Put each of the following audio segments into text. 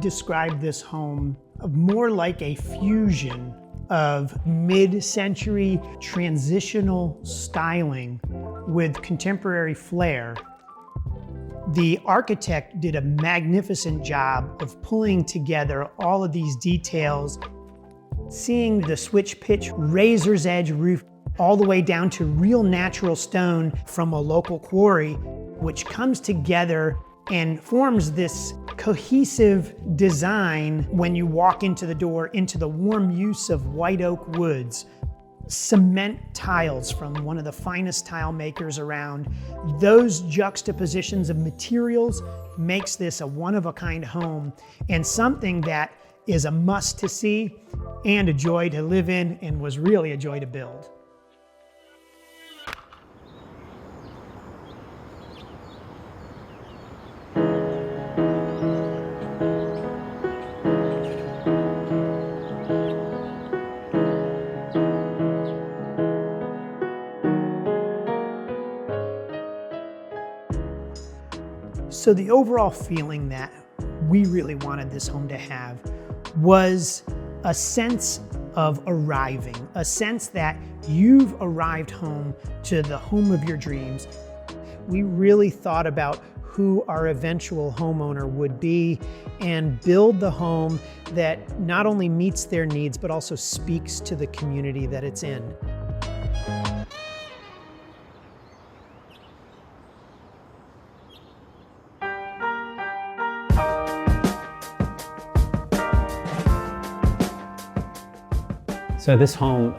describe this home more like a fusion of mid-century transitional styling with contemporary flair. The architect did a magnificent job of pulling together all of these details, seeing the switch pitch razor's edge roof all the way down to real natural stone from a local quarry, which comes together and forms this cohesive design when you walk into the door, into the warm use of white oak woods, cement tiles from one of the finest tile makers around. Those juxtapositions of materials makes this a one-of-a-kind home and something that is a must to see and a joy to live in, and was really a joy to build. So the overall feeling that we really wanted this home to have was a sense of arriving, a sense that you've arrived home to the home of your dreams. We really thought about who our eventual homeowner would be and build the home that not only meets their needs, but also speaks to the community that it's in. So this home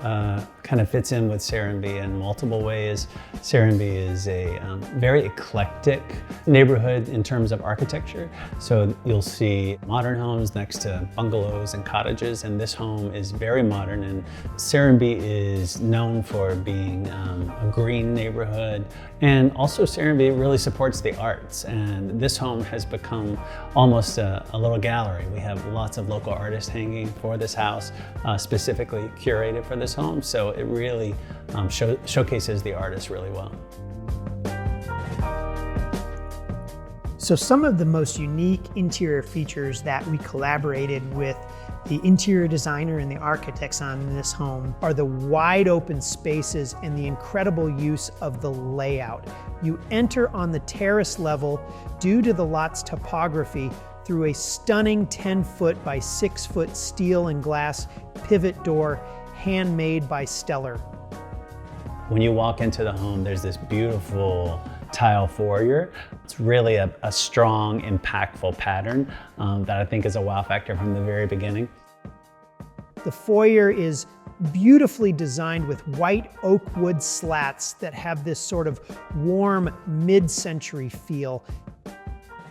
kind of fits in with Serenbe in multiple ways. Serenbe is a very eclectic neighborhood in terms of architecture. So you'll see modern homes next to bungalows and cottages, and this home is very modern. And Serenbe is known for being a green neighborhood. And also Serenbe really supports the arts. And this home has become almost a little gallery. We have lots of local artists hanging for this house, specifically curated for this home. So it really showcases the artist really well. So some of the most unique interior features that we collaborated with the interior designer and the architects on in this home are the wide open spaces and the incredible use of the layout. You enter on the terrace level due to the lot's topography through a stunning 10-foot by 6-foot steel and glass pivot door handmade by Stellar. When you walk into the home, there's this beautiful tile foyer. It's really a strong, impactful pattern that I think is a wow factor from the very beginning. The foyer is beautifully designed with white oak wood slats that have this sort of warm mid-century feel.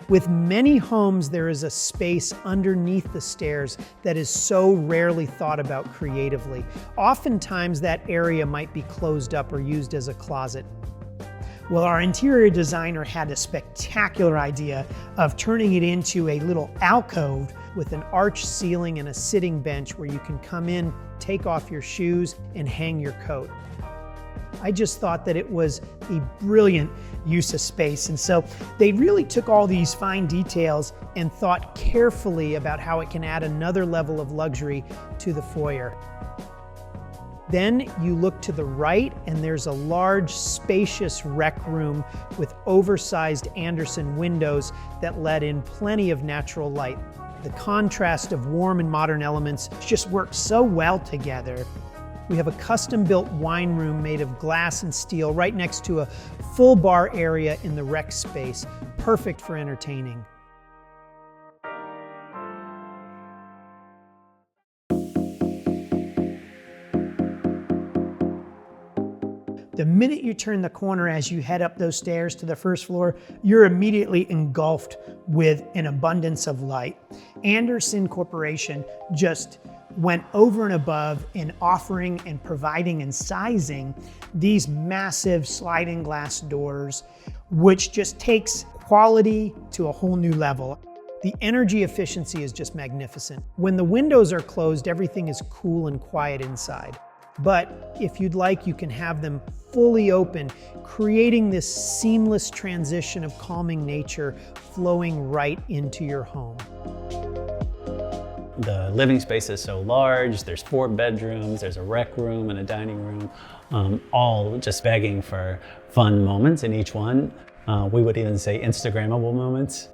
With many homes, there is a space underneath the stairs that is so rarely thought about creatively. Oftentimes that area might be closed up or used as a closet. Well, our interior designer had a spectacular idea of turning it into a little alcove with an arched ceiling and a sitting bench where you can come in, take off your shoes, and hang your coat. I just thought that it was a brilliant use of space. And so they really took all these fine details and thought carefully about how it can add another level of luxury to the foyer. Then you look to the right and there's a large, spacious rec room with oversized Anderson windows that let in plenty of natural light. The contrast of warm and modern elements just work so well together. We have a custom-built wine room made of glass and steel right next to a full bar area in the rec space, perfect for entertaining. The minute you turn the corner as you head up those stairs to the first floor, you're immediately engulfed with an abundance of light. Anderson Corporation just went over and above in offering and providing and sizing these massive sliding glass doors, which just takes quality to a whole new level. The energy efficiency is just magnificent. When the windows are closed, everything is cool and quiet inside. But if you'd like, you can have them fully open, creating this seamless transition of calming nature flowing right into your home. The living space is so large. There's 4 bedrooms, there's a rec room and a dining room, all just begging for fun moments in each one. We would even say Instagrammable moments.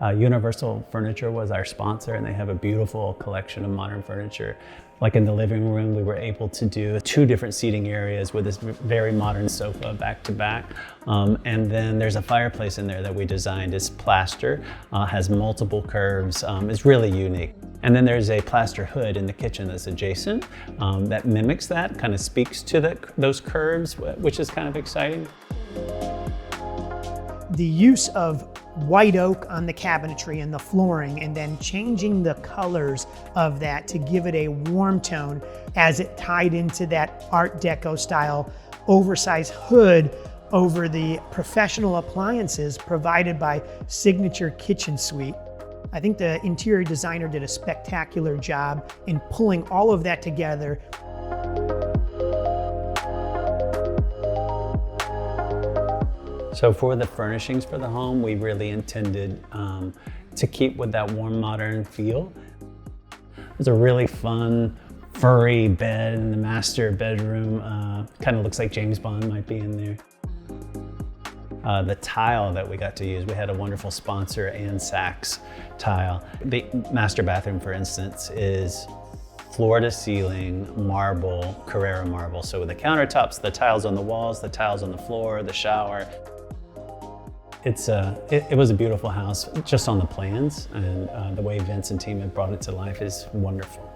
Universal Furniture was our sponsor, and they have a beautiful collection of modern furniture. Like in the living room, we were able to do 2 different seating areas with this very modern sofa back to back. And then there's a fireplace in there that we designed. It's plaster, has multiple curves, it's really unique. And then there's a plaster hood in the kitchen that's adjacent that mimics that, kind of speaks to those curves, which is kind of exciting. The use of white oak on the cabinetry and the flooring, and then changing the colors of that to give it a warm tone as it tied into that Art Deco style oversized hood over the professional appliances provided by Signature Kitchen Suite. I think the interior designer did a spectacular job in pulling all of that together. So for the furnishings for the home, we really intended to keep with that warm modern feel. There's a really fun furry bed in the master bedroom. Kind of looks like James Bond might be in there. The tile that we got to use, we had a wonderful sponsor, and Saks tile. The master bathroom, for instance, is floor to ceiling marble, Carrara marble. So with the countertops, the tiles on the walls, the tiles on the floor, the shower. It was a beautiful house just on the plans, and the way Vince and team have brought it to life is wonderful.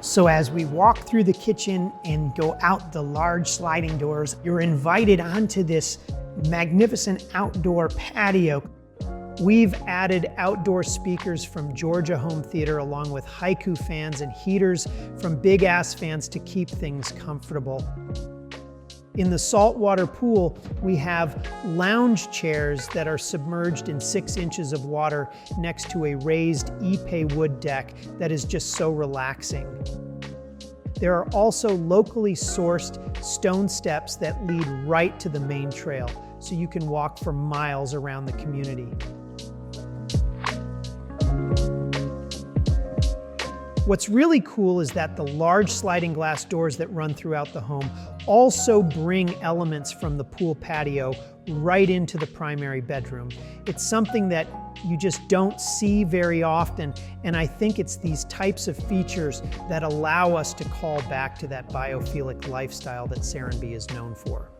So as we walk through the kitchen and go out the large sliding doors, you're invited onto this magnificent outdoor patio. We've added outdoor speakers from Georgia Home Theater, along with Haiku fans and heaters from Big Ass fans to keep things comfortable. In the saltwater pool, we have lounge chairs that are submerged in 6 inches of water next to a raised ipe wood deck that is just so relaxing. There are also locally sourced stone steps that lead right to the main trail, so you can walk for miles around the community. What's really cool is that the large sliding glass doors that run throughout the home also bring elements from the pool patio right into the primary bedroom. It's something that you just don't see very often, and I think it's these types of features that allow us to call back to that biophilic lifestyle that Serenbe is known for.